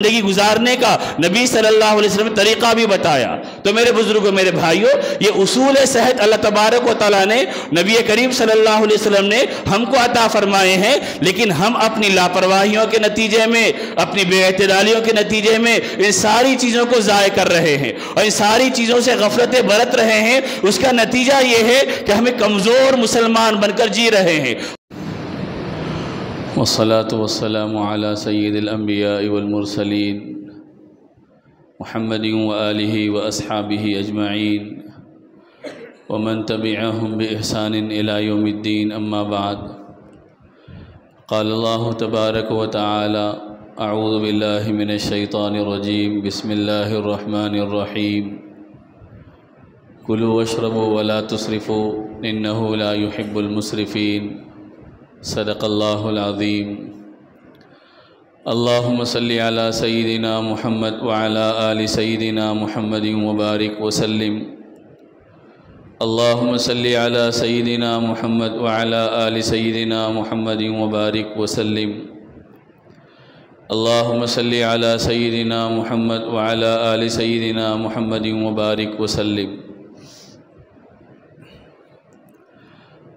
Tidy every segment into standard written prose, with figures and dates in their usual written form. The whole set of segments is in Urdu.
زندگی گزارنے کا نبی صلی اللہ علیہ وسلم نے طریقہ بھی بتایا۔ تو میرے بزرگوں، میرے بھائیوں، یہ اصول صحت اللہ تبارک و تعالیٰ نے نبی کریم صلی اللہ علیہ وسلم نے ہم کو عطا فرمائے ہیں، لیکن ہم اپنی لاپرواہیوں کے نتیجے میں، اپنی بے اعتدالیوں کے نتیجے میں ان ساری چیزوں کو ضائع کر رہے ہیں اور ان ساری چیزوں سے غفلتیں برت رہے ہیں۔ اس کا نتیجہ یہ ہے کہ ہمیں کمزور مسلمان بن کر جی رہے ہیں۔ والصلاة والسلام على سيد الأنبياء والمرسلين محمد وآله وأصحابه أجمعين ومن تبعهم بإحسان إلى يوم الدين، أما بعد، قال الله تبارك وتعالى: أعوذ بالله من الشيطان الرجيم، بسم الله الرحمن الرحيم، كلوا واشربوا ولا تسرفوا إنه لا يحب المسرفين، صدق اللہ العظیم۔ اللہم صلی علی سیدنا محمد وعلی آل سیدنا محمد وبارک وسلم۔ اللہم صلی علی سیدنا محمد وعلی آل سیدنا محمد وبارک وسلم۔ اللہم صلی علی سیدنا محمد وعلی آل سیدنا محمد وبارک وسلم۔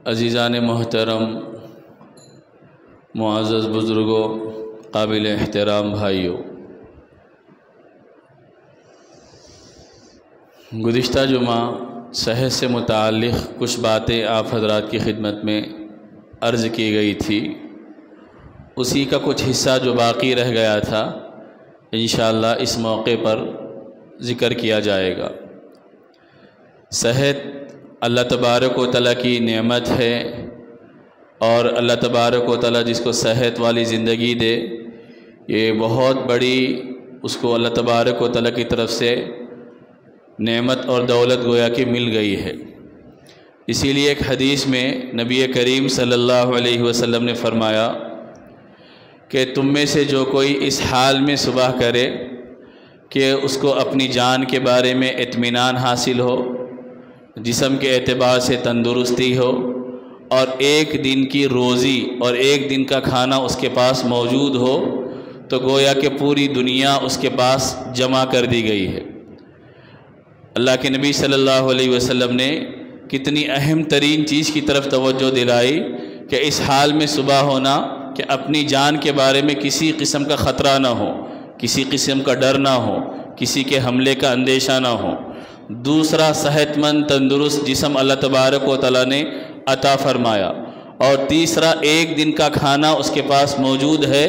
عزیزان محترم، معزز بزرگوں، قابل احترام بھائیوں، گزشتہ جمعہ صحت سے متعلق کچھ باتیں آپ حضرات کی خدمت میں عرض کی گئی تھی۔ اسی کا کچھ حصہ جو باقی رہ گیا تھا انشاءاللہ اس موقع پر ذکر کیا جائے گا۔ صحت اللہ تبارک و تعالیٰ کی نعمت ہے، اور اللہ تبارک و تعالیٰ جس کو صحت والی زندگی دے، یہ بہت بڑی اس کو اللہ تبارک و تعالیٰ کی طرف سے نعمت اور دولت گویا کہ مل گئی ہے۔ اسی لیے ایک حدیث میں نبی کریم صلی اللہ علیہ وسلم نے فرمایا کہ تم میں سے جو کوئی اس حال میں صبح کرے کہ اس کو اپنی جان کے بارے میں اطمینان حاصل ہو، جسم کے اعتبار سے تندرستی ہو، اور ایک دن کی روزی اور ایک دن کا کھانا اس کے پاس موجود ہو، تو گویا کہ پوری دنیا اس کے پاس جمع کر دی گئی ہے۔ اللہ کے نبی صلی اللہ علیہ وسلم نے کتنی اہم ترین چیز کی طرف توجہ دلائی کہ اس حال میں صبح ہونا کہ اپنی جان کے بارے میں کسی قسم کا خطرہ نہ ہو، کسی قسم کا ڈر نہ ہو، کسی کے حملے کا اندیشہ نہ ہو۔ دوسرا، صحت مند تندرست جسم اللہ تبارک و تعالیٰ نے عطا فرمایا، اور تیسرا، ایک دن کا کھانا اس کے پاس موجود ہے،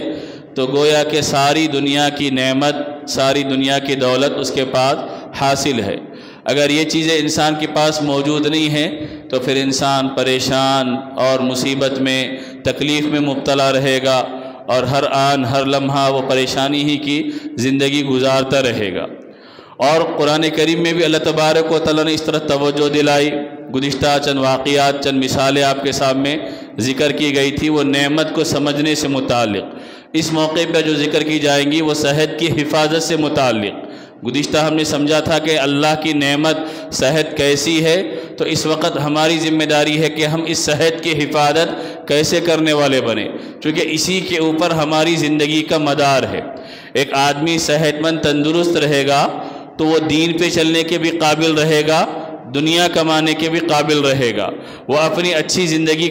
تو گویا کہ ساری دنیا کی نعمت، ساری دنیا کی دولت اس کے پاس حاصل ہے۔ اگر یہ چیزیں انسان کے پاس موجود نہیں ہیں تو پھر انسان پریشان اور مصیبت میں، تکلیف میں مبتلا رہے گا، اور ہر آن ہر لمحہ وہ پریشانی ہی کی زندگی گزارتا رہے گا۔ اور قرآن کریم میں بھی اللہ تبارک و تعالیٰ نے اس طرح توجہ دلائی۔ گزشتہ چند واقعات، چند مثالیں آپ کے سامنے ذکر کی گئی تھی، وہ نعمت کو سمجھنے سے متعلق۔ اس موقع پہ جو ذکر کی جائیں گی وہ صحت کی حفاظت سے متعلق۔ گزشتہ ہم نے سمجھا تھا کہ اللہ کی نعمت صحت کیسی ہے، تو اس وقت ہماری ذمہ داری ہے کہ ہم اس صحت کی حفاظت کیسے کرنے والے بنیں، چونکہ اسی کے اوپر ہماری زندگی کا مدار ہے۔ ایک آدمی صحت مند تندرست رہے گا تو وہ دین پہ چلنے کے بھی قابل رہے گا، دنیا کمانے کے بھی قابل رہے گا، وہ اپنی اچھی زندگی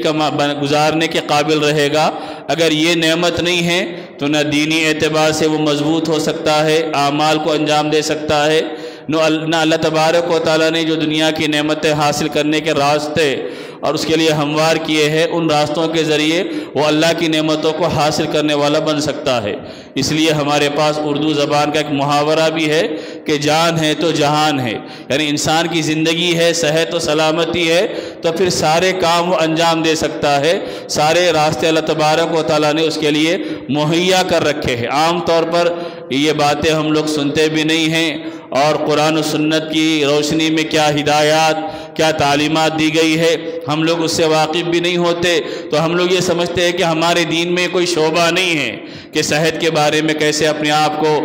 گزارنے کے قابل رہے گا۔ اگر یہ نعمت نہیں ہے تو نہ دینی اعتبار سے وہ مضبوط ہو سکتا ہے، اعمال کو انجام دے سکتا ہے، نہ اللہ تبارک و تعالیٰ نے جو دنیا کی نعمتیں حاصل کرنے کے راستے اور اس کے لیے ہموار کیے ہیں، ان راستوں کے ذریعے وہ اللہ کی نعمتوں کو حاصل کرنے والا بن سکتا ہے۔ اس لیے ہمارے پاس اردو زبان کا ایک محاورہ بھی ہے کہ جان ہے تو جہان ہے، یعنی انسان کی زندگی ہے، صحت و سلامتی ہے تو پھر سارے کام وہ انجام دے سکتا ہے، سارے راستے اللہ تبارک و تعالیٰ نے اس کے لیے مہیا کر رکھے ہیں۔ عام طور پر یہ باتیں ہم لوگ سنتے بھی نہیں ہیں، اور قرآن و سنت کی روشنی میں کیا ہدایات، کیا تعلیمات دی گئی ہے ہم لوگ اس سے واقف بھی نہیں ہوتے، تو ہم لوگ یہ سمجھتے ہیں کہ ہمارے دین میں کوئی شعبہ نہیں ہے کہ صحت کے بارے میں کیسے اپنے آپ کو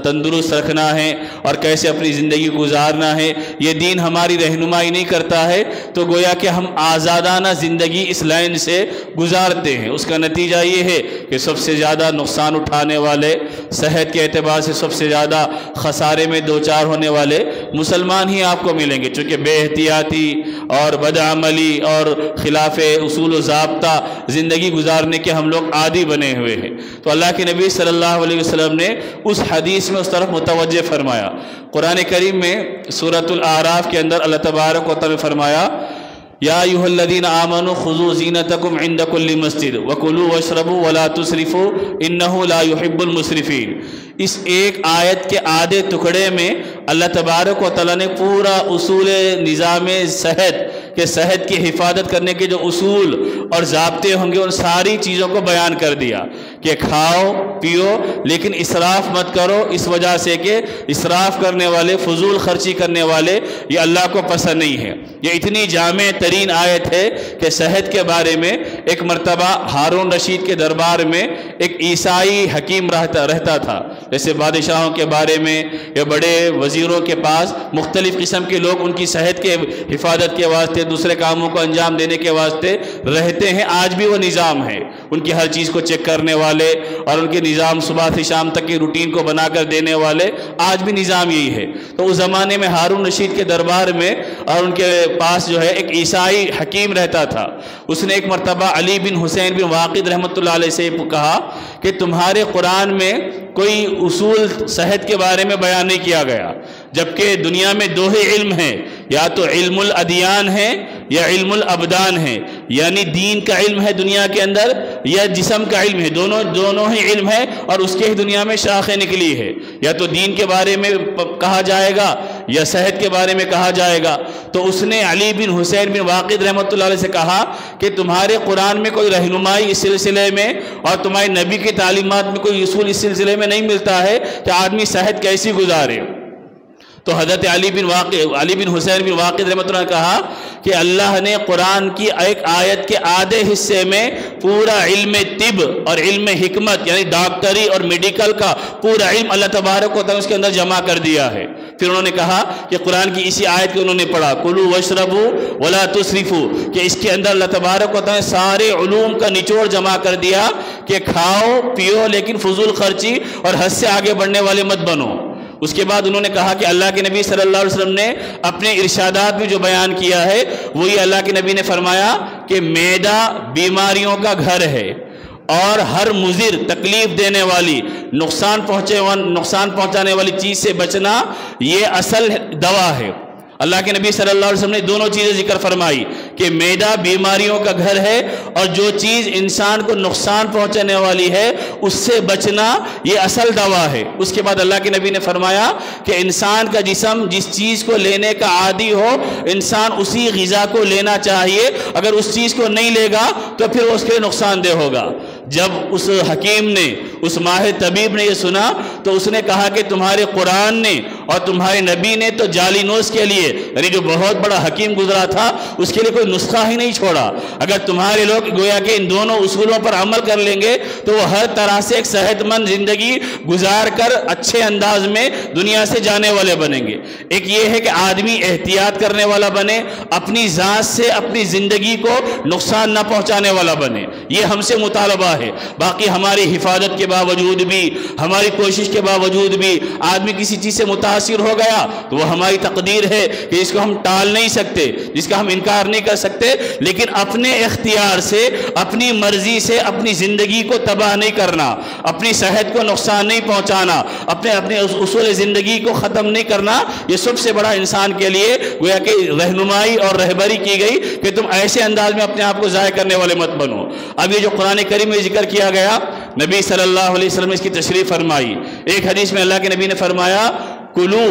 تندرست رکھنا ہے اور کیسے اپنی زندگی گزارنا ہے، یہ دین ہماری رہنمائی نہیں کرتا ہے، تو گویا کہ ہم آزادانہ زندگی اس لائن سے گزارتے ہیں۔ اس کا نتیجہ یہ ہے کہ سب سے زیادہ نقصان اٹھانے والے، صحت کے اعتبار سے سب سے زیادہ خسارے میں دوچار ہونے والے مسلمان ہی آپ کو ملیں گے، چونکہ بے احتیاطی اور بدعملی اور خلاف اصول و ضابطہ زندگی گزارنے کے ہم لوگ عادی بنے ہوئے ہیں۔ تو اللہ کے نبی صلی اللہ علیہ وسلم نے اس حدیث میں اس طرف متوجہ فرمایا۔ قرآن کریم میں سورۃ الاعراف کے اندر اللہ تبارک و تعالی فرمایا، یا ایھا الذین آمنوا خذوا زینتکم عند کل مسجد وکلوا واشربوا ولا تسرفوا انہ لا یحب المسرفین۔ اس ایک آیت کے آدھے ٹکڑے میں اللہ تبارک و تعالیٰ نے پورا اصول نظام صحت کہ صحت کی حفاظت کرنے کے جو اصول اور ضابطے ہوں گے ان ساری چیزوں کو بیان کر دیا کہ کھاؤ پیو لیکن اسراف مت کرو، اس وجہ سے کہ اسراف کرنے والے، فضول خرچی کرنے والے یہ اللہ کو پسند نہیں ہے۔ یہ اتنی جامع ترین آیت ہے کہ صحت کے بارے میں ایک مرتبہ ہارون رشید کے دربار میں ایک عیسائی حکیم رہتا تھا، جیسے بادشاہوں کے بارے میں یا بڑے وزیروں کے پاس مختلف قسم کے لوگ ان کی صحت کے حفاظت کے واسطے، دوسرے کاموں کو انجام دینے کے واسطے رہتے ہیں۔ آج بھی وہ نظام ہے، ان کی ہر چیز کو چیک کرنے والے اور ان کے نظام صبح سے شام تک کی روٹین کو بنا کر دینے والے، آج بھی نظام یہی ہے۔ تو اس زمانے میں ہارون رشید کے دربار میں اور ان کے پاس جو ہے ایک عیسائی حکیم رہتا تھا۔ اس نے ایک مرتبہ علی بن حسین بن واقد رحمۃ اللہ علیہ سے کہا کہ تمہارے قرآن میں کوئی اصول صحت کے بارے میں بیان نہیں کیا گیا، جبکہ دنیا میں دو ہی علم ہیں، یا تو علم الادیان ہے یا علم الابدان ہے، یعنی دین کا علم ہے دنیا کے اندر یا جسم کا علم ہے، دونوں ہی علم ہے اور اس کے ہی دنیا میں شاخیں نکلی ہے، یا تو دین کے بارے میں کہا جائے گا یا صحت کے بارے میں کہا جائے گا۔ تو اس نے علی بن حسین بن واقد رحمۃ اللہ علیہ سے کہا کہ تمہارے قرآن میں کوئی رہنمائی اس سلسلے میں اور تمہارے نبی کی تعلیمات میں کوئی اصول اس سلسلے میں نہیں ملتا ہے کہ آدمی صحت کیسی گزارے۔ تو حضرت علی بن حسین بن واقد رحمۃ اللہ نے کہا کہ اللہ نے قرآن کی ایک آیت کے آدھے حصے میں پورا علم طب اور علم حکمت یعنی ڈاکٹری اور میڈیکل کا پورا علم اللہ تبارک و تعالیٰ اس کے اندر جمع کر دیا ہے۔ پھر انہوں نے کہا کہ قرآن کی اسی آیت کو انہوں نے پڑھا، کلوا واشربوا ولا تسرفوا، کہ اس کے اندر اللہ تبارک و تعالیٰ نے سارے علوم کا نچوڑ جمع کر دیا کہ کھاؤ پیو لیکن فضول خرچی اور حد سے آگے بڑھنے والے مت بنو۔ اس کے بعد انہوں نے کہا کہ اللہ کے نبی صلی اللہ علیہ وسلم نے اپنے ارشادات میں جو بیان کیا ہے وہی اللہ کے نبی نے فرمایا کہ معدہ بیماریوں کا گھر ہے اور ہر مضر تکلیف دینے والی نقصان پہنچانے والی چیز سے بچنا یہ اصل دوا ہے۔ اللہ کے نبی صلی اللہ علیہ وسلم نے دونوں چیزیں ذکر فرمائی کہ معدہ بیماریوں کا گھر ہے اور جو چیز انسان کو نقصان پہنچانے والی ہے اس سے بچنا یہ اصل دوا ہے۔ اس کے بعد اللہ کے نبی نے فرمایا کہ انسان کا جسم جس چیز کو لینے کا عادی ہو انسان اسی غذا کو لینا چاہیے، اگر اس چیز کو نہیں لے گا تو پھر اس کے لیے نقصان دہ ہوگا۔ جب اس حکیم نے، اس ماہر طبیب نے یہ سنا تو اس نے کہا کہ تمہارے قرآن نے اور تمہارے نبی نے تو جالینوس کے لیے یعنی جو بہت بڑا حکیم گزرا تھا اس کے لیے کوئی نسخہ ہی نہیں چھوڑا۔ اگر تمہارے لوگ گویا کہ ان دونوں اصولوں پر عمل کر لیں گے تو وہ ہر طرح سے ایک صحت مند زندگی گزار کر اچھے انداز میں دنیا سے جانے والے بنیں گے۔ ایک یہ ہے کہ آدمی احتیاط کرنے والا بنے، اپنی ذات سے اپنی زندگی کو نقصان نہ پہنچانے والا بنے، یہ ہم سے مطالبہ ہے۔ باقی ہماری حفاظت کے باوجود بھی، ہماری کوشش کے باوجود بھی آدمی کسی چیز سے متاثر ہو گیا تو وہ ہماری تقدیر ہے کہ اس کو ہم ٹال نہیں سکتے، جس کا ہم انکار نہیں کر سکتے، لیکن اپنے اختیار سے اپنی مرضی سے اپنی زندگی کو تباہ نہیں کرنا، اپنی صحت کو نقصان نہیں پہنچانا، اپنے اصول زندگی کو ختم نہیں کرنا، یہ سب سے بڑا انسان کے لیے گویا کہ رہنمائی اور رہبری کی گئی کہ تم ایسے انداز میں اپنے آپ کو ضائع کرنے والے مت بنو۔ اب یہ جو قرآن کریم میں ذکر کیا گیا نبی صلی اللہ علیہ وسلم نے اس کی تشریح فرمائی۔ ایک حدیث میں اللہ کے نبی نے فرمایا کلو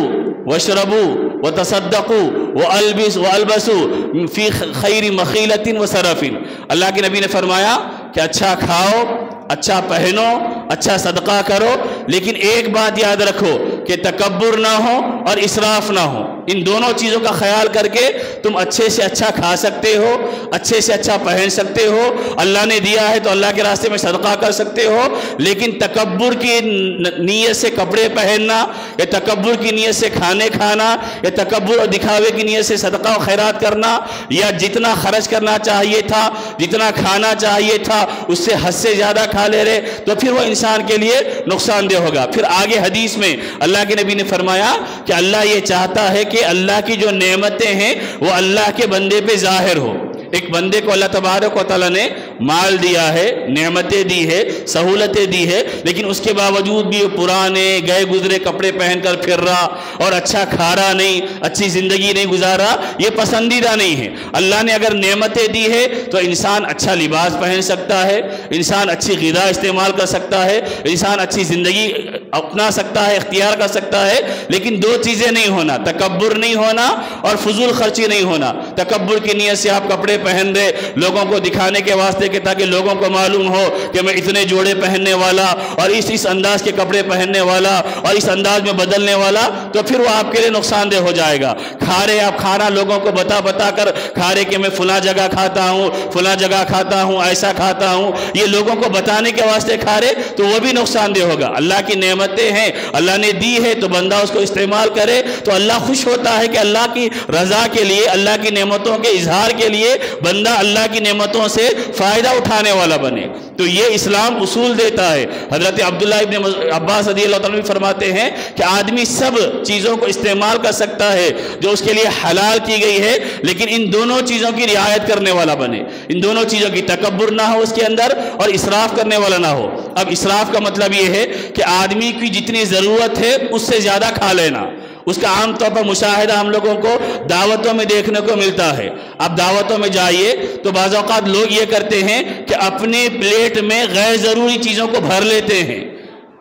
واشربوا وتصدقوا والبسوا فی خیر مخیلۃ وصرف۔ اللہ کے نبی نے فرمایا کہ اچھا کھاؤ، اچھا پہنو، اچھا صدقہ کرو، لیکن ایک بات یاد رکھو کہ تکبر نہ ہو اور اسراف نہ ہو. ان دونوں چیزوں کا خیال کر کے تم اچھے سے اچھا کھا سکتے ہو, اچھے سے اچھا پہن سکتے ہو, اللہ نے دیا ہے تو اللہ کے راستے میں صدقہ کر سکتے ہو. لیکن تکبر کی نیت سے کپڑے پہننا, یا تکبر کی نیت سے کھانے کھانا, یا تکبر اور دکھاوے کی نیت سے صدقہ و خیرات کرنا, یا جتنا خرچ کرنا چاہیے تھا, جتنا کھانا چاہیے تھا اس سے حد سے زیادہ کھا لے رہے, تو پھر وہ انسان کے لیے نقصان دہ ہوگا. پھر آگے حدیث میں اللہ کے نبی نے فرمایا کہ اللہ یہ چاہتا ہے کہ اللہ کی جو نعمتیں ہیں وہ اللہ کے بندے پہ ظاہر ہو. ایک بندے کو اللہ تبارک و تعالیٰ نے مال دیا ہے, نعمتیں دی ہے, سہولتیں دی ہے, لیکن اس کے باوجود بھی پرانے گئے گزرے کپڑے پہن کر پھر رہا اور اچھا کھا رہا نہیں, اچھی زندگی نہیں گزار رہا, یہ پسندیدہ نہیں ہے. اللہ نے اگر نعمتیں دی ہے تو انسان اچھا لباس پہن سکتا ہے, انسان اچھی غذا استعمال کر سکتا ہے, انسان اچھی زندگی اپنا سکتا ہے, اختیار کر سکتا ہے. لیکن دو چیزیں نہیں ہونا, تکبر نہیں ہونا اور فضول خرچی نہیں ہونا. تکبر کی نیت سے آپ کپڑے پہن رہے لوگوں کو دکھانے کے واسطے کہ تاکہ لوگوں کو معلوم ہو کہ میں اتنے جوڑے پہننے والا اور اس انداز کے کپڑے پہننے والا اور اس انداز میں بدلنے والا, تو پھر وہ آپ کے لیے نقصان دہ ہو جائے گا. کھا رہے آپ کھانا لوگوں کو بتا کر کھا رہے کہ میں فلاں جگہ کھاتا ہوں, فلاں جگہ کھاتا ہوں, ایسا کھاتا ہوں, یہ لوگوں کو بتانے کے واسطے کھا رہے, تو وہ بھی نقصان دہ ہوگا. اللہ کی نعمتیں ہیں, اللہ نے دی ہے تو بندہ اس کو استعمال کرے تو اللہ خوش ہوتا ہے کہ اللہ کی رضا کے لیے, اللہ کی نعمتوں کے اظہار کے لیے بندہ اللہ کی نعمتوں سے فائدہ اٹھانے والا بنے. تو یہ اسلام اصول دیتا ہے. حضرت عبداللہ ابن عباس رضی اللہ تعالیٰ فرماتے ہیں کہ آدمی سب چیزوں کو استعمال کر سکتا ہے جو اس کے لیے حلال کی گئی ہے, لیکن ان دونوں چیزوں کی رعایت کرنے والا بنے. ان دونوں چیزوں کی تکبر نہ ہو اس کے اندر اور اسراف کرنے والا نہ ہو. اب اسراف کا مطلب یہ ہے کہ آدمی کی جتنی ضرورت ہے اس سے زیادہ کھا لینا. اس کا عام طور پر مشاہدہ ہم لوگوں کو دعوتوں میں دیکھنے کو ملتا ہے. آپ دعوتوں میں جائیے تو بعض اوقات لوگ یہ کرتے ہیں کہ اپنے پلیٹ میں غیر ضروری چیزوں کو بھر لیتے ہیں.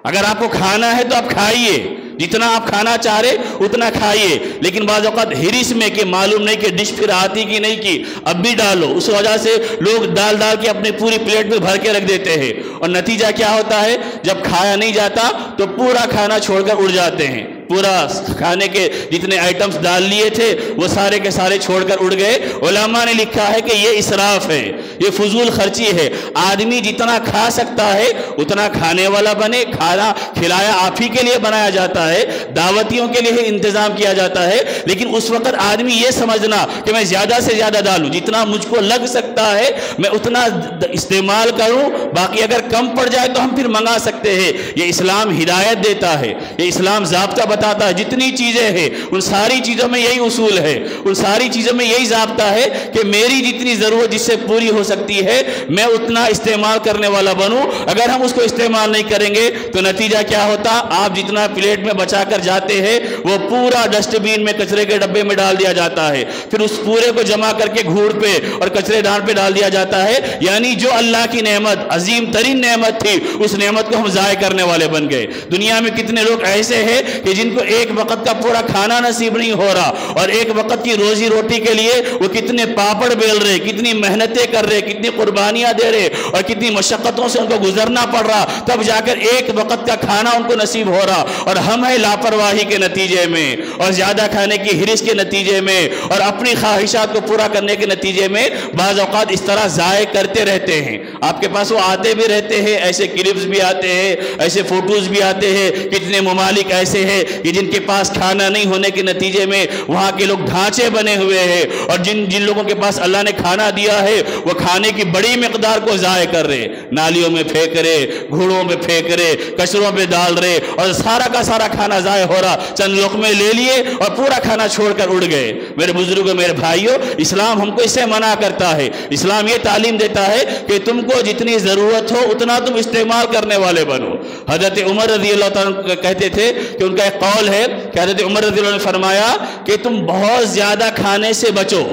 اگر آپ کو کھانا ہے تو آپ کھائیے, جتنا آپ کھانا چاہ رہے اتنا کھائیے, لیکن بعض اوقات ہرس میں کہ معلوم نہیں کہ ڈش پھر آتی کی نہیں کی, اب بھی ڈالو. اس وجہ سے لوگ ڈال کے اپنی پوری پلیٹ میں بھر کے رکھ دیتے ہیں, اور نتیجہ کیا ہوتا ہے, جب کھایا نہیں جاتا تو پورا کھانا چھوڑ کر اڑ جاتے ہیں. پورا کھانے کے جتنے آئٹمز ڈال لیے تھے وہ سارے کے سارے چھوڑ کر اڑ گئے. علماء نے لکھا ہے کہ یہ اسراف ہے, یہ فضول خرچی ہے. آدمی جتنا کھا سکتا ہے اتنا کھانے والا بنے. کھانا کھلایا آپ ہی کے لیے بنایا جاتا ہے, دعوتیوں کے لیے انتظام کیا جاتا ہے, لیکن اس وقت آدمی یہ سمجھنا کہ میں زیادہ سے زیادہ ڈالوں, جتنا مجھ کو لگ سکتا ہے میں اتنا استعمال کروں, باقی اگر کم پڑ جائے تو ہم پھر منگا سکتے ہیں. یہ اسلام ہدایت دیتا ہے, یہ اسلام ضابطہ بتاتا ہے. جتنی چیزیں ہیں ان ساری چیزوں میں یہی اصول ہے, ان ساری چیزوں میں یہی ضابطہ ہے کہ میری جتنی ضرورت جس سے پوری ہو سکتی ہے میں اتنا استعمال کرنے والا بنوں. اگر ہم اس کو استعمال نہیں کریں گے تو نتیجہ کیا ہوتا, آپ جتنا پلیٹ میں بچا کر جاتے ہیں وہ پورا ڈسٹ بین میں کچرے کے ڈبے میں ڈال دیا جاتا ہے, پھر اس پورے کو جمع کر کے گھوڑ پہ اور کچرے دان پہ ڈال دیا جاتا ہے. یعنی جو اللہ کی نعمت, عظیم ترین نعمت تھی, اس نعمت کو ہم ضائع کرنے والے بن گئے. دنیا میں کتنے لوگ ایسے ہیں کہ جن کو ایک وقت کا پورا کھانا نصیب نہیں ہو رہا, اور ایک وقت کی روزی روٹی کے لیے وہ کتنے پاپڑ بیل رہے, کتنی محنتیں کر رہے, کتنی قربانیاں دے رہے, اور کتنی مشقتوں سے ان کو گزرنا پڑ رہا, تب جا کر ایک وقت کا کھانا ان کو نصیب ہو رہا. اور ہم ہیں لاپرواہی کے نتیجے میں اور زیادہ کھانے کی ہرس کے نتیجے میں اور اپنی خواہشات کو پورا کرنے کے نتیجے میں بعض اوقات اس طرح ضائع کرتے رہتے ہیں. آپ کے پاس وہ آتے بھی رہتے ہیں, ایسے کلپس بھی آتے ہیں, ایسے فوٹوز بھی آتے ہیں. کتنے ممالک ایسے ہیں کہ جن کے پاس کھانا نہیں ہونے کے نتیجے میں وہاں کے لوگ ڈھانچے بنے ہوئے ہیں, اور جن لوگوں کے پاس اللہ نے کھانا دیا ہے وہ کھانے کی بڑی مقدار کو ضائع کر رہے, نالیوں میں پھینک رہے, گھوڑوں میں پھینک رہے, کچروں پہ ڈال رہے, اور سارا کا سارا کھانا ضائع ہو رہا. چند لقمے لے لیے اور پورا کھانا چھوڑ کر اڑ گئے. میرے بزرگوں, میرے بھائیوں, اسلام ہم کو اس سے منع کرتا ہے. اسلام یہ تعلیم دیتا ہے کہ تم کو جتنی ضرورت ہو اتنا تم استعمال کرنے والے بنو. حضرت عمر رضی اللہ تعالیٰ کہتے تھے کہ ان کا ایک قول ہے کہ حضرت عمر رضی اللہ عنہ نے فرمایا کہ تم بہت زیادہ کھانے سے بچو,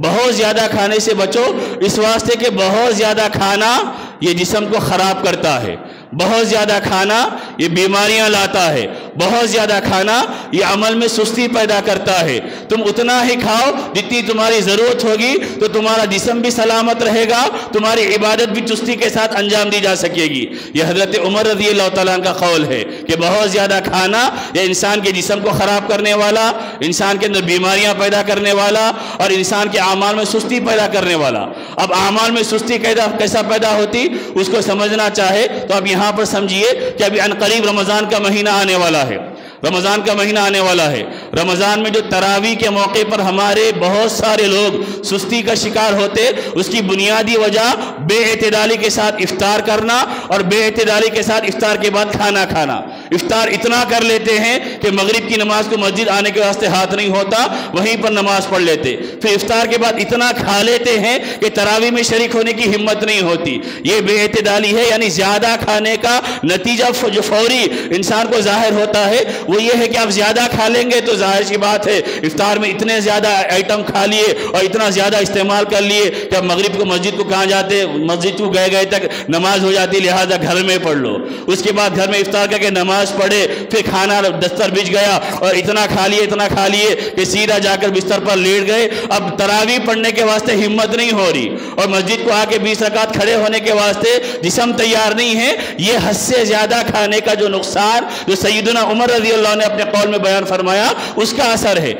بہت زیادہ کھانے سے بچو, اس واسطے کہ بہت زیادہ کھانا یہ جسم کو خراب کرتا ہے, بہت زیادہ کھانا یہ بیماریاں لاتا ہے, بہت زیادہ کھانا یہ عمل میں سستی پیدا کرتا ہے. تم اتنا ہی کھاؤ جتنی تمہاری ضرورت ہوگی تو تمہارا جسم بھی سلامت رہے گا, تمہاری عبادت بھی چستی کے ساتھ انجام دی جا سکے گی. یہ حضرت عمر رضی اللہ تعالیٰ کا قول ہے کہ بہت زیادہ کھانا یہ انسان کے جسم کو خراب کرنے والا, انسان کے اندر بیماریاں پیدا کرنے والا اور انسان کے اعمال میں سستی پیدا کرنے والا. اب اعمال میں سستی کیسا پیدا ہوتی اس کو سمجھنا چاہے تو اب یہاں پر سمجھیے کہ ابھی عنقریب رمضان کا مہینہ آنے والا ہے. رمضان کا مہینہ آنے والا ہے. رمضان میں جو تراویح کے موقع پر ہمارے بہت سارے لوگ سستی کا شکار ہوتے, اس کی بنیادی وجہ بے اعتدالی کے ساتھ افطار کرنا اور بے اعتدالی کے ساتھ افطار کے بعد کھانا کھانا. افطار اتنا کر لیتے ہیں کہ مغرب کی نماز کو مسجد آنے کے واسطے ہاتھ نہیں ہوتا, وہیں پر نماز پڑھ لیتے. پھر افطار کے بعد اتنا کھا لیتے ہیں کہ تراویح میں شریک ہونے کی ہمت نہیں ہوتی. یہ بے اعتدالی ہے. یعنی زیادہ کھانے کا نتیجہ جو فوری انسان کو ظاہر ہوتا ہے وہ یہ ہے کہ آپ زیادہ کھا لیں گے تو ظاہر سی بات ہے افطار میں اتنے زیادہ آئٹم کھا لیے اور اتنا زیادہ استعمال کر لیے کہ اب مغرب کو مسجد کو کہاں جاتے, مسجد کو گئے تک نماز ہو جاتی, لہذا گھر میں پڑھ لو. اس کے بعد گھر میں افطار کر کے نماز پڑھے, پھر کھانا دستر بچ گیا اور اتنا کھا لیے کہ سیدھا جا کر بستر پر لیٹ گئے. اب تراویح پڑھنے کے واسطے ہمت نہیں ہو رہی اور مسجد کو آ کے 20 رکعت کھڑے ہونے کے واسطے جسم تیار نہیں ہے. یہ حد سے زیادہ کھانے کا جو نقصان جو سیدنا عمر رضی اللہ نے اپنے قول میں بیان فرمایا اس کا اثر ہے.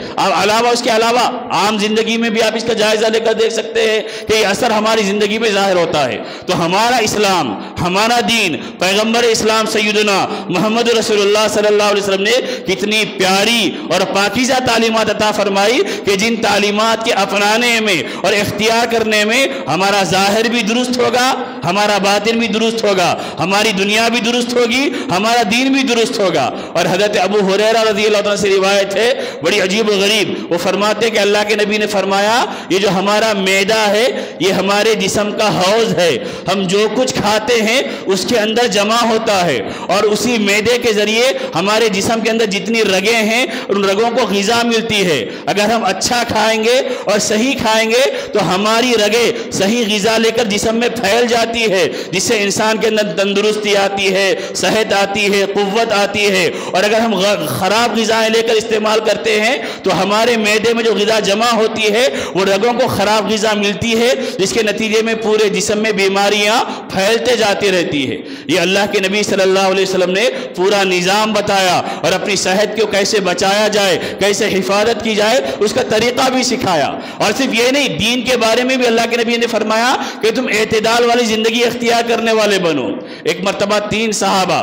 اس کے علاوہ عام زندگی میں بھی آپ اس کا جائزہ لے کر دیکھ سکتے ہیں کہ یہ اثر ہماری زندگی میں ظاہر ہوتا ہے. تو ہمارا اسلام, ہمارا دین, پیغمبر اسلام سیدنا محمد رسول اللہ صلی اللہ علیہ وسلم نے کتنی پیاری اور پاکیزہ تعلیمات عطا فرمائی کہ جن تعلیمات کے اپنانے میں اور اختیار کرنے میں ہمارا ظاہر بھی درست ہوگا, ہمارا باطن بھی درست ہوگا, ہماری دنیا بھی درست ہوگی, ہمارا دین بھی درست ہوگا. اور حضرت ابو ہریرہ رضی اللہ عنہ سے روایت ہے بڑی عجیب و غریب, وہ فرماتے کہ اللہ کے نبی نے فرمایا یہ جو ہمارا معدہ ہے یہ ہمارے جسم کا حوض ہے. ہم جو کچھ کھاتے ہیں اس کے اندر جمع ہوتا ہے اور اسی معدے کے ذریعے ہمارے جسم کے اندر جتنی رگیں ہیں ان رگوں کو غذا ملتی ہے. اگر ہم اچھا کھائیں گے اور صحیح کھائیں گے تو ہماری رگیں صحیح غذا لے کر جسم میں پھیل جاتی ہے, جس سے انسان کے اندر تندرستی آتی ہے, صحت آتی ہے, قوت آتی ہے. اور اگر ہم خراب غذائیں لے کر استعمال کرتے ہیں تو ہمارے معدے میں جو غذا جمع ہوتی ہے وہ رگوں کو خراب غذا ملتی ہے, جس کے نتیجے میں پورے جسم میں بیماریاں پھیلتے جاتی رہتی ہے. یہ اللہ کے نبی صلی اللہ علیہ وسلم نے پورا نظام بتایا اور اپنی صحت کو کیسے بچایا جائے, کیسے حفاظت کی جائے اس کا طریقہ بھی سکھایا. اور صرف یہ نہیں, دین کے بارے میں بھی اللہ کے نبی نے فرمایا کہ تم اعتدال والی زندگی اختیار کرنے والے بنو. ایک مرتبہ 3 صحابہ,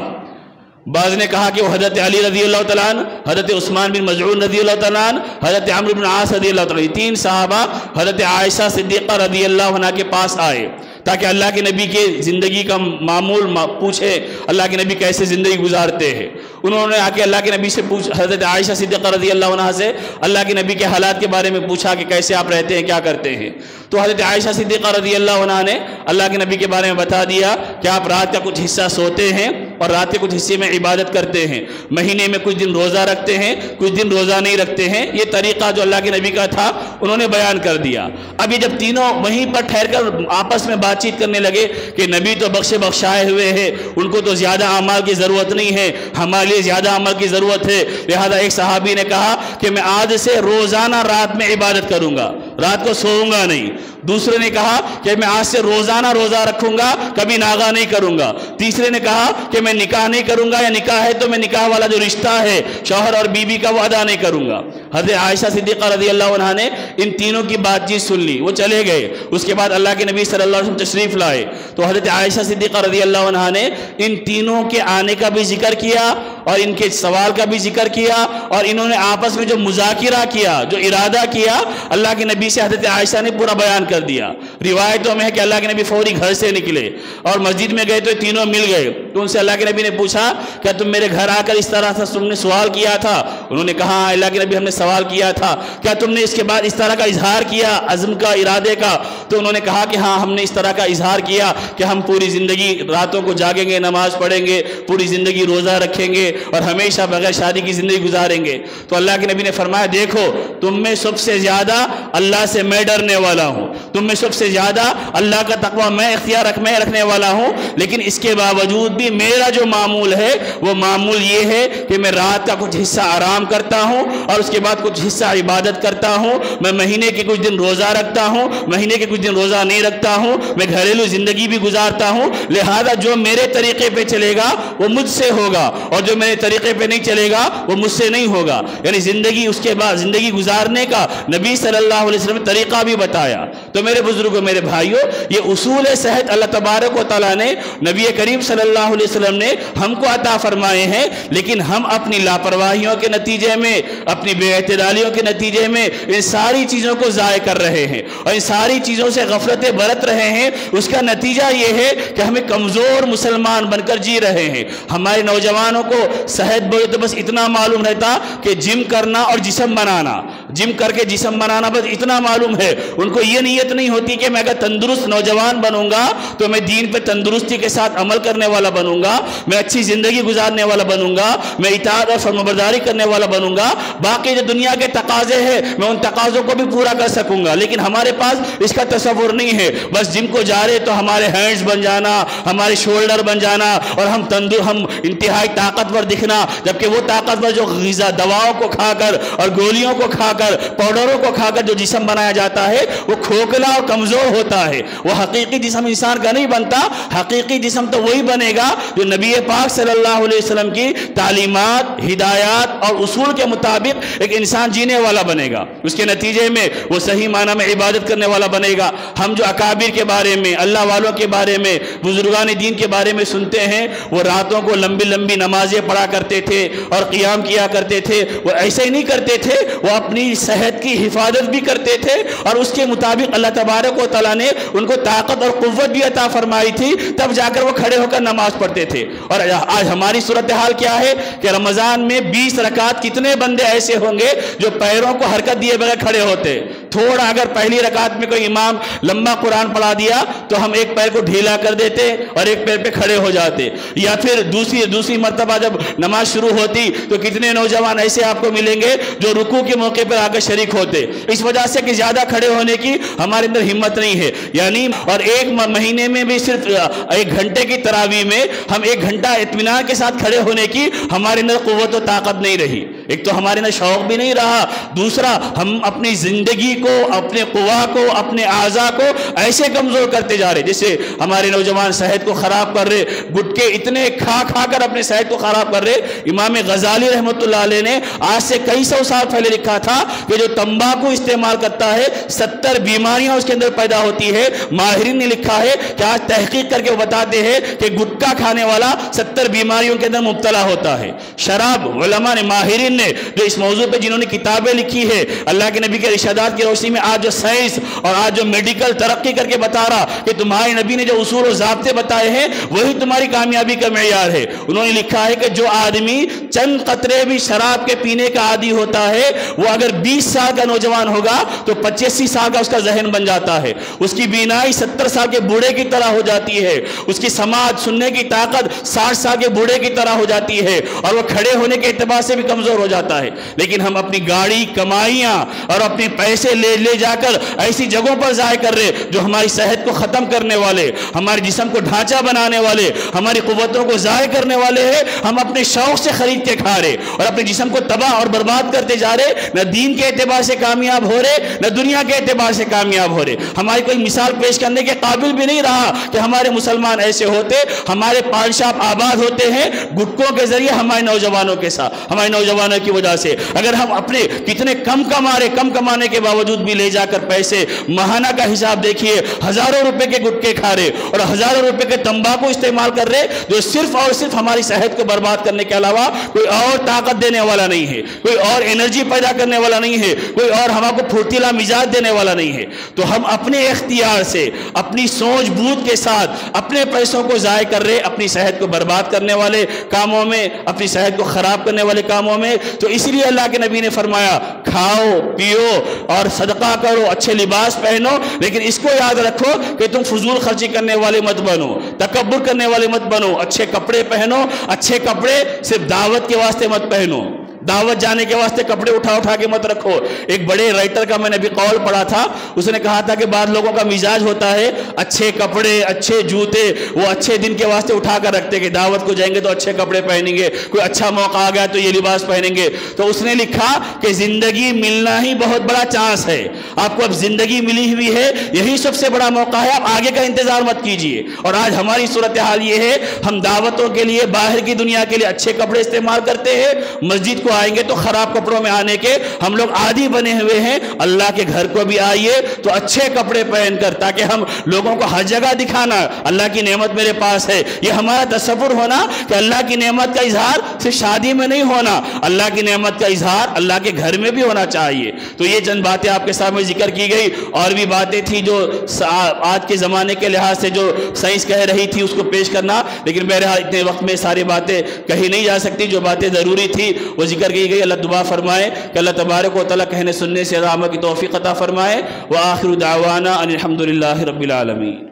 بعض نے کہا کہ وہ حضرت علی رضی اللہ تعالیٰ عنہ, حضرت عثمان بن مظعون رضی اللہ تعالیٰ عنہ, حضرت عمرو بن عاص رضی اللہ تعالیٰ عنہ, 3 صحابہ حضرت عائشہ صدیقہ رضی اللہ عنہ کے پاس آئے تاکہ اللہ کے نبی کے زندگی کا معمول پوچھے, اللہ کے نبی کیسے زندگی گزارتے ہیں. انہوں نے آ کے اللہ کے نبی سے حضرت عائشہ صدیقہ رضی اللہ عنہ سے اللہ کے نبی کے حالات کے بارے میں پوچھا کہ کیسے آپ رہتے ہیں, کیا کرتے ہیں. تو حضرت عائشہ صدیقہ رضی اللہ عنہ نے اللہ کے نبی کے بارے میں بتا دیا کہ آپ رات کا کچھ حصہ سوتے ہیں اور رات کے کچھ حصے میں عبادت کرتے ہیں, مہینے میں کچھ دن روزہ رکھتے ہیں, کچھ دن روزہ نہیں رکھتے ہیں. یہ طریقہ جو اللہ کے نبی کا تھا انہوں نے بیان کر دیا. اب یہ جب تینوں وہیں پر ٹھہر کر آپس میں بات چیت کرنے لگے کہ نبی تو بخشائے ہوئے ہیں, ان کو تو زیادہ اعمال کی ضرورت نہیں ہے, ہمارے لیے زیادہ عمل کی ضرورت ہے. لہذا ایک صحابی نے کہا کہ میں آج سے روزانہ رات میں عبادت کروں گا, رات کو سوؤں گا نہیں. دوسرے نے کہا کہ میں آج سے روزانہ روزہ رکھوں گا, کبھی ناغا نہیں کروں گا. تیسرے نے کہا کہ میں نکاح نہیں کروں گا, یا نکاح ہے تو میں نکاح والا جو رشتہ ہے شوہر اور بیوی کا وہ ادا نہیں کروں گا. حضرت عائشہ صدیقہ رضی اللہ عنہ نے ان تینوں کی بات چیت سن لی, وہ چلے گئے. اس کے بعد اللہ کے نبی صلی اللہ علیہ وسلم تشریف لائے تو حضرت عائشہ صدیقہ رضی اللہ عنہ نے ان تینوں کے آنے کا بھی ذکر کیا اور ان کے سوال کا بھی ذکر کیا, اور انہوں نے آپس میں جو مذاکرہ کیا, جو ارادہ کیا, اللہ کے نبی سے حضرت عائشہ نے پورا بیان کر دیا. روایتوں میں ہے کہ اللہ کے نبی فوری گھر سے نکلے اور مسجد میں گئے تو تینوں مل گئے. تو ان سے اللہ کے نبی نے پوچھا کیا تم میرے گھر آ کر اس طرح سے تم نے سوال کیا تھا؟ انہوں نے کہا اللہ کے نبی ہم نے سوال کیا تھا کیا تم نے اس کے بعد اس طرح کا اظہار کیا عزم کا ارادے کا؟ تو انہوں نے کہا کہ ہاں ہم نے اس طرح کا اظہار کیا کہ ہم پوری زندگی راتوں کو جاگیں گے، نماز پڑھیں گے، پوری زندگی روزہ رکھیں گے اور ہمیشہ بغیر شادی کی زندگی گزاریں گے۔ تو اللہ کے نبی نے فرمایا دیکھو تم میں سب سے زیادہ اللہ سے میں ڈرنے والا ہوں، تم میں سب سے زیادہ اللہ کا تقوی میں رکھنے والا ہوں، لیکن اس کے باوجود بھی میرا جو معمول ہے وہ معمول یہ ہے کہ میں رات کا کچھ حصہ آرام کرتا ہوں اور اس کے بعد کچھ حصہ عبادت کرتا ہوں، میں مہینے کے کچھ دن روزہ رکھتا ہوں، مہینے کے کچھ دن روزہ نہیں رکھتا ہوں، میں گھریلو زندگی بھی گزارتا ہوں، لہذا جو میرے طریقے پہ چلے گا وہ مجھ سے ہوگا اور جو میرے طریقے پہ نہیں چلے گا وہ مجھ سے نہیں ہوگا۔ یعنی زندگی اس کے بعد زندگی گزارنے کا نبی صلی اللہ علیہ وسلم نے طریقہ بھی بتایا۔ تو میرے بزرگوں، میرے بھائیوں، یہ اصول صحت اللہ تبارک و تعالیٰ نے نبی کریم صلی اللہ علیہ وسلم نے ہم کو عطا فرمائے ہیں، لیکن ہم اپنی لاپرواہیوں کے نتیجے میں، اپنی بے اعتدالیوں کے نتیجے میں ان ساری چیزوں کو ضائع کر رہے ہیں اور ان ساری چیزوں سے غفلتیں برت رہے ہیں۔ اس کا نتیجہ یہ ہے کہ ہمیں کمزور مسلمان بن کر جی رہے ہیں۔ ہمارے نوجوانوں کو صحت بولے تو بس اتنا معلوم رہتا کہ جم کرنا اور جسم بنانا، جم کر کے جسم بنانا، بس اتنا معلوم ہے۔ ان کو یہ نیت نہیں ہوتی کہ میں اگر تندرست نوجوان بنوں گا تو میں دین پہ تندرستی کے ساتھ عمل کرنے والا بنوں گا، میں اچھی زندگی گزارنے والا بنوں گا، میں اطاعت اور فرمانبرداری کرنے والا بنوں گا، باقی جو دنیا کے تقاضے ہیں میں ان تقاضوں کو بھی پورا کر سکوں گا۔ لیکن ہمارے پاس اس کا تصور نہیں ہے، بس جم کو جا رہے تو ہمارے ہینڈز بن جانا، ہمارے شولڈر بن جانا اور ہم انتہائی طاقتور دکھنا، جبکہ وہ طاقتور جو غذا دواؤں کو کھا کر اور گولیوں کو کھا کر پاؤڈروں کو کھا کر جو جسم بنایا جاتا ہے وہ کھوکھلا اور کمزور ہوتا ہے، وہ حقیقی جسم انسان کا نہیں بنتا۔ حقیقی جسم تو وہی بنے گا جو نبی پاک صلی اللہ علیہ وسلم کی تعلیمات، ہدایات اور اصول کے مطابق ایک انسان جینے والا بنے گا۔ اس کے نتیجے میں وہ صحیح معنی میں عبادت کرنے والا بنے گا۔ ہم جو اکابر کے بارے میں، اللہ والوں کے بارے میں، بزرگان دین کے بارے میں سنتے ہیں، وہ راتوں کو لمبی لمبی نمازیں پڑھا کرتے تھے اور قیام کیا کرتے تھے۔ وہ ایسے ہی نہیں کرتے تھے، وہ اپنی صحت کی حفاظت بھی کرتے تھے اور اس کے مطابق اللہ تبارک و تعالیٰ نے ان کو طاقت اور قوت بھی عطا فرمائی تھی، تب جا کر وہ کھڑے ہو کر نماز پڑھتے تھے۔ اور آج ہماری صورتحال کیا ہے کہ رمضان میں 20 رکعت کتنے بندے ایسے ہوں گے جو پیروں کو حرکت دیے بغیر کھڑے ہوتے؟ تھوڑا اگر پہلی رکعت میں کوئی امام لمبا قرآن پڑھا دیا تو ہم ایک پیر کو ڈھیلا کر دیتے اور ایک پیر پہ کھڑے ہو جاتے، یا پھر دوسری مرتبہ جب نماز شروع ہوتی تو کتنے نوجوان ایسے آپ کو ملیں گے جو رکوع کے موقع پر آ کر شریک ہوتے، اس وجہ سے کہ زیادہ کھڑے ہونے کی ہمارے اندر ہمت نہیں ہے۔ یعنی اور ایک مہینے میں بھی صرف 1 گھنٹے کی تراویح میں ہم 1 گھنٹہ اطمینان کے ساتھ کھڑے ہونے کی ہمارے اندر قوت و طاقت نہیں رہی۔ ایک تو ہمارے اندر شوق بھی نہیں رہا، دوسرا ہم اپنی زندگی کو، اپنے قوا کو، اپنے اعضاء کو ایسے کمزور کرتے جا رہے جیسے ہمارے نوجوان صحت کو خراب کر رہے، گٹکے اتنے کھا کر اپنے صحت کو خراب کر رہے۔ امام غزالی رحمۃ اللہ علیہ نے آج سے کئی سو سال پہلے لکھا تھا کہ جو تمباکو استعمال کرتا ہے 70 بیماریاں اس کے اندر پیدا ہوتی ہے۔ ماہرین نے لکھا ہے کہ آج تحقیق کر کے وہ بتاتے ہیں کہ گٹکا کھانے والا 70 بیماریوں کے اندر مبتلا ہوتا ہے۔ شراب، علماء نے، ماہرین نے جو اس موضوع پہ جنہوں نے کتابیں لکھی ہے، اللہ کے نبی کے ارشادات کی روشنی میں آج جو سائنس اور آج جو میڈیکل ترقی کر کے بتا رہا کہ تمہارے نبی نے جو اصول و ضابطے بتائے ہیں وہی تمہاری کامیابی کا معیار ہے۔ انہوں نے لکھا ہے کہ جو آدمی چند قطرے بھی شراب کے پینے کا عادی ہوتا ہے وہ اگر 20 سال کا نوجوان ہوگا تو 85 سال کا اس کا ذہن بن جاتا ہے، اس کی بینائی 70 سال کے بوڑھے کی طرح ہو جاتی ہے، اس کی سماعت سننے کی طاقت 60 سال کے بوڑھے کی طرح ہو جاتی ہے اور وہ کھڑے ہونے کے اعتبار سے بھی کمزور ہو جاتا ہے۔ لیکن ہم اپنی گاڑی، کمائیاں اور اپنے پیسے لے جا کر ایسی جگہوں پر ضائع کر رہے جو ہماری صحت کو ختم کرنے والے، ہمارے جسم کو ڈھانچہ بنانے والے، ہماری قوتوں کو ضائع کرنے والے ہیں۔ ہم اپنے شوق سے خرید کے کھا رہے اور اپنے جسم کو تباہ اور برباد کرتے جا رہے، نہ دین کے اعتبار سے کامیاب ہو رہے نہ دنیا کے اعتبار سے کامیاب ہو رہے۔ ہماری کوئی مثال پیش کرنے کے قابل بھی نہیں رہا کہ ہمارے مسلمان ایسے ہوتے، ہمارے پادشاہ آباد ہوتے ہیں گٹکوں کے ذریعے ہمارے نوجوانوں کے ساتھ، ہمارے نوجوانوں کی وجہ سے۔ اگر ہم اپنے کتنے کم کمانے کے باوجود بھی لے جا کر پیسے ماہانہ کا حساب دیکھیے، ہزاروں روپے کے گٹکے کھا رہے اور ہزاروں روپے کے تمباکو استعمال کر رہے جو صرف اور صرف ہماری صحت کو برباد کرنے کے علاوہ کوئی اور طاقت دینے والا نہیں ہے، کوئی اور انرجی پیدا کرنے والا نہیں ہے، کوئی اور ہمارے کو پھرتیلا مزاج دینے والا نہیں ہے۔ تو ہم اپنے اختیار سے، اپنی سوچ بوجھ کے ساتھ اپنے پیسوں کو ضائع کر رہے، اپنی صحت کو برباد کرنے والے کاموں میں، اپنی صحت کو خراب کرنے والے کاموں میں تو اسی لیے اللہ کے نبی نے فرمایا کھاؤ پیو اور صدقہ کرو، اچھے لباس پہنو، لیکن اس کو یاد رکھو کہ تم فضول خرچی کرنے والے مت بنو، تکبر کرنے والے مت بنو، اچھے کپڑے پہنو، اچھے کپڑے صرف دعوت کے واسطے مت پہنو، دعوت جانے کے واسطے کپڑے اٹھا کے مت رکھو۔ ایک بڑے رائٹر کا میں نے ابھی قول پڑھا تھا، اس نے کہا تھا کہ بعض لوگوں کا مزاج ہوتا ہے اچھے کپڑے اچھے جوتے وہ اچھے دن کے واسطے اٹھا کر رکھتے کہ دعوت کو جائیں گے تو اچھے کپڑے پہنیں گے، کوئی اچھا موقع آ گیا تو یہ لباس پہنیں گے۔ تو اس نے لکھا کہ زندگی ملنا ہی بہت بڑا چانس ہے، آپ کو اب زندگی ملی ہوئی ہے، یہی سب سے بڑا موقع ہے، آپ آگے کا انتظار مت کیجئے۔ اور آج ہماری صورتحال یہ ہے، ہم دعوتوں کے لیے باہر کی دنیا کے لیے اچھے کپڑے استعمال کرتے ہیں، مسجد کو آئیں گے تو خراب کپڑوں میں آنے کے ہم لوگ عادی بنے ہوئے ہیں۔ اللہ کے گھر کو بھی آئیے تو اچھے کپڑے پہن کر، تاکہ ہم لوگوں کو ہر جگہ دکھانا اللہ کی نعمت میرے پاس ہے، یہ ہمارا تصور ہونا کہ اللہ کی نعمت کا اظہار صرف شادی میں نہیں ہونا، اللہ کی نعمت کا اظہار اللہ کے گھر میں بھی ہونا چاہیے۔ تو یہ چند باتیں آپ کے سامنے ذکر کی گئی، اور بھی باتیں تھیں جو آج کے زمانے کے لحاظ سے جو سائنس کہہ رہی تھی اس کو پیش کرنا، لیکن بہرحال اتنے وقت میں ساری باتیں کہی نہیں جا سکتی، جو باتیں ضروری تھی وہ ذکر کی گئی۔ اللہ دعا فرمائے کہ اللہ تبارک و تعالیٰ کہنے سننے سے عمل کی توفیق عطا فرمائے۔ وآخر دعوانا ان الحمد للہ رب العالمین۔